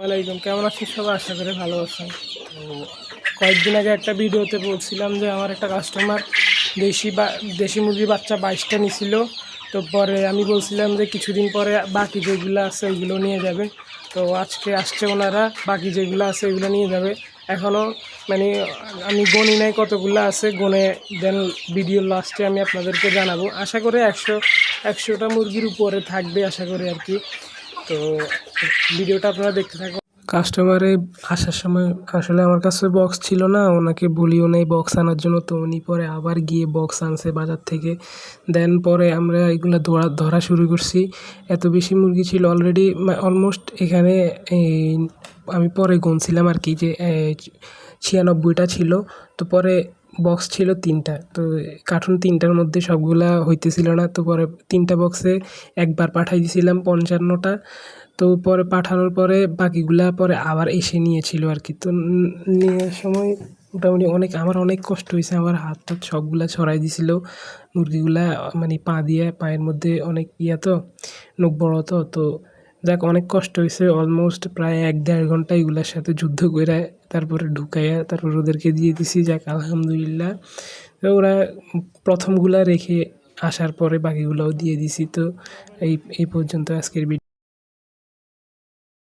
ওয়ালাইকুম, কেমন আছেন সবাই? আশা করি ভালো আছেন। তো কয়েকদিন আগে একটা ভিডিওতে বলছিলাম যে আমার একটা কাস্টমার দেশি মুরগির বাচ্চা 22টা নিছিল। তো পরে আমি বলছিলাম যে কিছুদিন পরে বাকি যেগুলো আছে ওইগুলো নিয়ে যাবে। তো আজকে আসছে ওনারা, বাকি যেগুলো আছে ওইগুলো নিয়ে যাবে। এখনও মানে আমি গণি নাই কতগুলো আছে, গনে দেন ভিডিওর লাস্টে আমি আপনাদেরকে জানাবো। আশা করি 100টা মুরগির উপরে থাকবে আশা করি আর কি। তো ভিডিওটা আপনারা দেখতে থাকুন। কাস্টমারে আসার সময় আসলে আমার কাছে বক্স ছিল না, ওনাকে বলিও নাই বক্স আনার জন্য। তো উনি পরে আবার গিয়ে বক্স আনছে বাজার থেকে। দেন পরে আমরা এগুলো ধরা শুরু করছি। এত বেশি মুরগি ছিল অলরেডি, অলমোস্ট এখানে এই আমি পরে গুনছিলাম আর কি যে 96টা ছিল। তো পরে বক্স ছিল 3টা। তো কার্টুন 3টার মধ্যে সবগুলা হইতেছিল না। তো পরে 3টা বক্সে একবার পাঠাই দিয়েছিলাম 55টা। তো পরে পাঠানোর পরে বাকিগুলা পরে আবার এসে নিয়েছিল আর কি। তো নেওয়ার সময় মোটামুটি আমার অনেক কষ্ট হয়েছে, আমার হাত টাত সবগুলা ছড়াই দিছিল মুরগিগুলা। মানে পায়ের মধ্যে অনেক তো নখ বড়। তো যাক, অনেক কষ্ট হয়েছে। অলমোস্ট প্রায় 1-1.5 ঘন্টা এগুলার সাথে যুদ্ধ করে তারপরে ঢুকাইয়া তারপর ওদেরকে দিয়ে দিছি। যাক, আলহামদুলিল্লাহ। তো ওরা প্রথমগুলা রেখে আসার পরে বাকিগুলাও দিয়ে দিছি। তো এই পর্যন্ত আজকের ভিডিও।